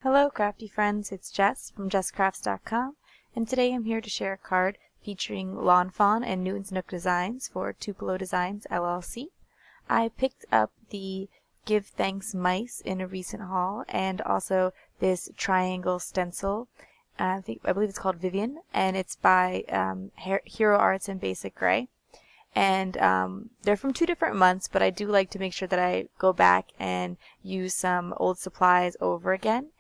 Hello crafty friends, it's Jess from jesscrafts.com, and today I'm here to share a card featuring Fawn and Newton's Nook designs for Tupelo Designs LLC. I picked up the Give Thanks mice in a recent haul and also this triangle stencil. I believe it's called Vivian, and it's by Hero Arts and Basic Gray. And they're from 2 different months, but I do like to make sure that I go back and use some old supplies over again.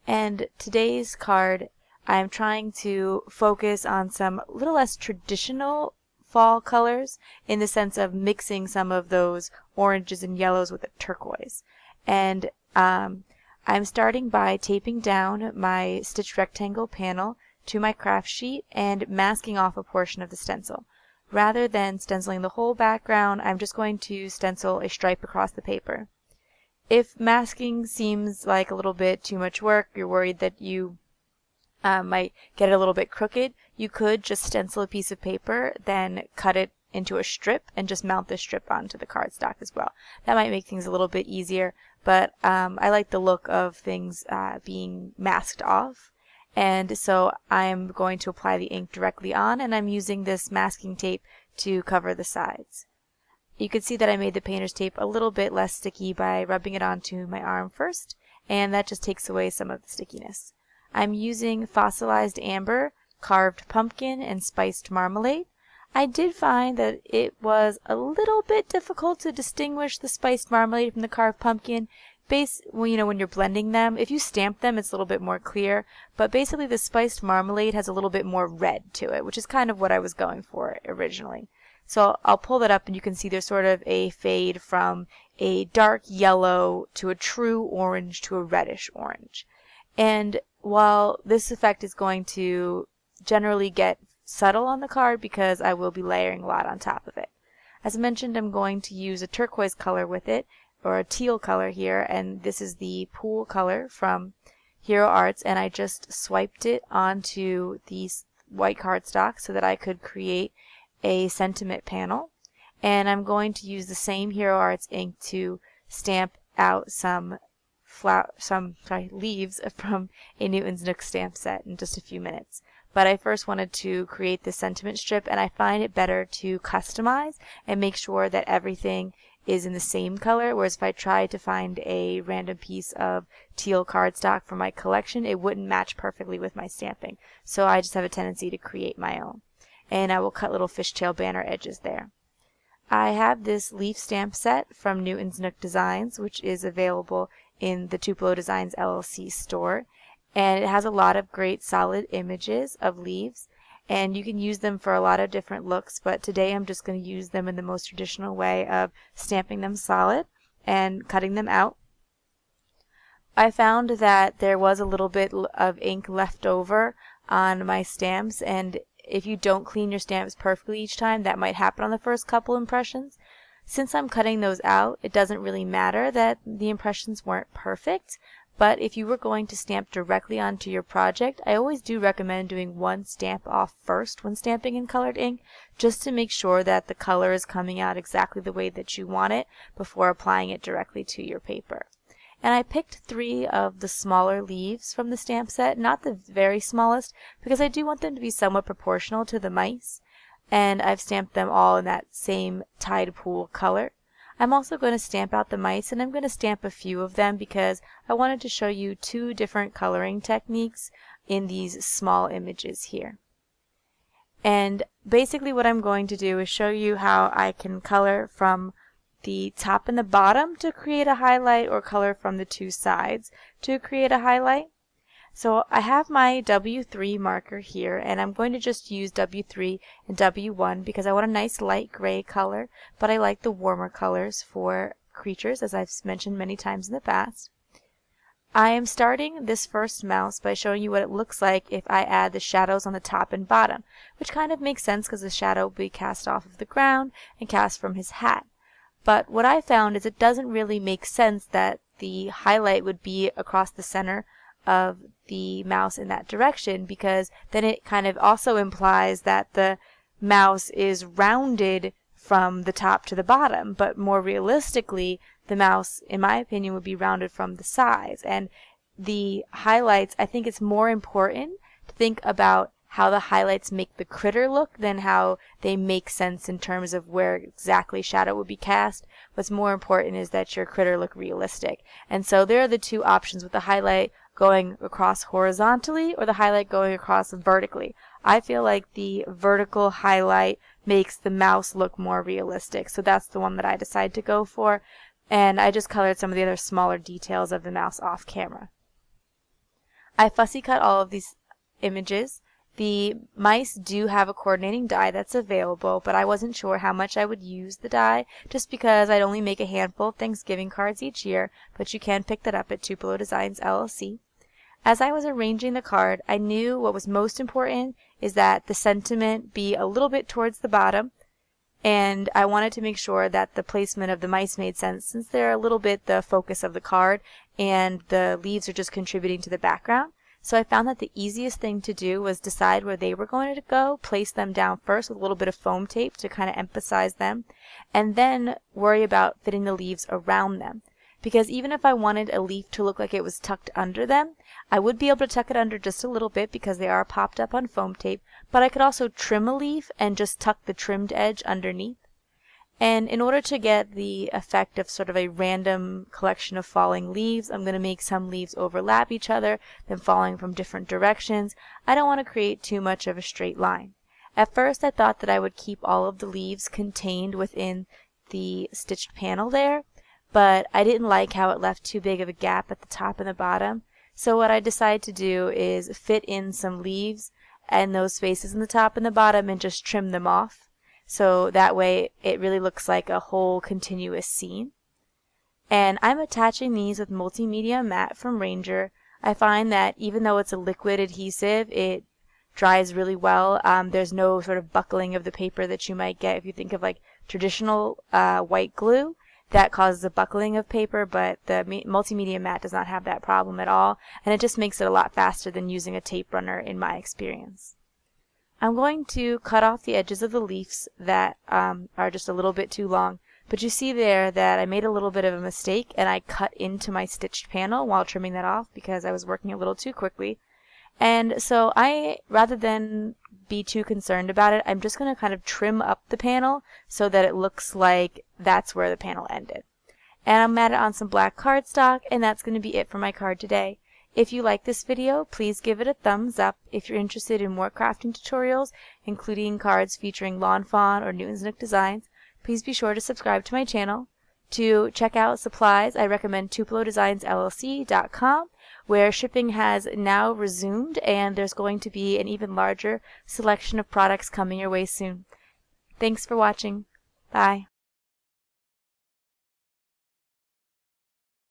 And today's card, I'm trying to focus on some little less traditional fall colors in the sense of mixing some of those oranges and yellows with a turquoise. And I'm starting by taping down my stitched rectangle panel to my craft sheet and masking off a portion of the stencil. Rather than stenciling the whole background, I'm just going to stencil a stripe across the paper. If masking seems like a little bit too much work, you're worried that you might get it a little bit crooked, you could just stencil a piece of paper, then cut it into a strip and just mount the strip onto the cardstock as well. That might make things a little bit easier, but I like the look of things being masked off. And so I'm going to apply the ink directly on, and I'm using this masking tape to cover the sides. You can see that I made the painter's tape a little bit less sticky by rubbing it onto my arm first, and that just takes away some of the stickiness. I'm using fossilized amber, carved pumpkin, and spiced marmalade. I did find that it was a little bit difficult to distinguish the spiced marmalade from the carved pumpkin. When you're blending them, if you stamp them, it's a little bit more clear, but basically the spiced marmalade has a little bit more red to it, which is kind of what I was going for originally. So I'll pull that up and you can see there's sort of a fade from a dark yellow to a true orange to a reddish orange. And while this effect is going to generally get subtle on the card because I will be layering a lot on top of it. As I mentioned, I'm going to use a turquoise color with it, or a teal color here, and this is the pool color from Hero Arts, and I just swiped it onto these white cardstock so that I could create a sentiment panel. And I'm going to use the same Hero Arts ink to stamp out some leaves from a Newton's Nook stamp set in just a few minutes. But I first wanted to create the sentiment strip, and I find it better to customize and make sure that everything is in the same color, whereas if I tried to find a random piece of teal cardstock for my collection, it wouldn't match perfectly with my stamping. So I just have a tendency to create my own. And I will cut little fishtail banner edges there. I have this leaf stamp set from Newton's Nook Designs, which is available in the Tupelo Designs LLC store. And it has a lot of great solid images of leaves, and you can use them for a lot of different looks, but today I'm just going to use them in the most traditional way of stamping them solid and cutting them out. I found that there was a little bit of ink left over on my stamps, and if you don't clean your stamps perfectly each time, that might happen on the first couple impressions. Since I'm cutting those out, it doesn't really matter that the impressions weren't perfect. But if you were going to stamp directly onto your project, I always do recommend doing one stamp off first when stamping in colored ink, just to make sure that the color is coming out exactly the way that you want it before applying it directly to your paper. And I picked 3 of the smaller leaves from the stamp set, not the very smallest, because I do want them to be somewhat proportional to the mice. And I've stamped them all in that same tide pool color. I'm also going to stamp out the mice, and I'm going to stamp a few of them because I wanted to show you 2 different coloring techniques in these small images here. And basically what I'm going to do is show you how I can color from the top and the bottom to create a highlight, or color from the 2 sides to create a highlight. So I have my W3 marker here, and I'm going to just use W3 and W1 because I want a nice light gray color, but I like the warmer colors for creatures, as I've mentioned many times in the past. I am starting this first mouse by showing you what it looks like if I add the shadows on the top and bottom, which kind of makes sense because the shadow will be cast off of the ground and cast from his hat. But what I found is it doesn't really make sense that the highlight would be across the center of the mouse in that direction, because then it kind of also implies that the mouse is rounded from the top to the bottom, but more realistically the mouse, in my opinion, would be rounded from the sides. And the highlights, I think it's more important to think about how the highlights make the critter look than how they make sense in terms of where exactly shadow would be cast. What's more important is that your critter look realistic. And so there are the two options, with the highlight going across horizontally or the highlight going across vertically. I feel like the vertical highlight makes the mouse look more realistic, so that's the one that I decided to go for. And I just colored some of the other smaller details of the mouse off camera. I fussy cut all of these images. The mice do have a coordinating die that's available, but I wasn't sure how much I would use the die just because I'd only make a handful of Thanksgiving cards each year, but you can pick that up at Tupelo Designs LLC. As I was arranging the card, I knew what was most important is that the sentiment be a little bit towards the bottom, and I wanted to make sure that the placement of the mice made sense since they're a little bit the focus of the card and the leaves are just contributing to the background. So I found that the easiest thing to do was decide where they were going to go, place them down first with a little bit of foam tape to kind of emphasize them, and then worry about fitting the leaves around them. Because even if I wanted a leaf to look like it was tucked under them, I would be able to tuck it under just a little bit because they are popped up on foam tape, but I could also trim a leaf and just tuck the trimmed edge underneath. And in order to get the effect of sort of a random collection of falling leaves, I'm going to make some leaves overlap each other, then falling from different directions. I don't want to create too much of a straight line. At first I thought that I would keep all of the leaves contained within the stitched panel there, but I didn't like how it left too big of a gap at the top and the bottom. So what I decided to do is fit in some leaves and those spaces in the top and the bottom and just trim them off. So that way it really looks like a whole continuous scene. And I'm attaching these with multimedia matte from Ranger. I find that even though it's a liquid adhesive, it dries really well. There's no sort of buckling of the paper that you might get if you think of like traditional white glue. That causes a buckling of paper, but the multimedia matte does not have that problem at all, and it just makes it a lot faster than using a tape runner in my experience. I'm going to cut off the edges of the leaves that are just a little bit too long, but you see there that I made a little bit of a mistake and I cut into my stitched panel while trimming that off because I was working a little too quickly. And so rather than be too concerned about it, I'm just going to kind of trim up the panel so that it looks like that's where the panel ended. And I'm at it on some black cardstock, and that's going to be it for my card today. If you like this video, please give it a thumbs up. If you're interested in more crafting tutorials, including cards featuring Lawn Fawn or Newton's Nook designs, please be sure to subscribe to my channel. To check out supplies, I recommend TupeloDesignsLLC.com, where shipping has now resumed and there's going to be an even larger selection of products coming your way soon. Thanks for watching. Bye.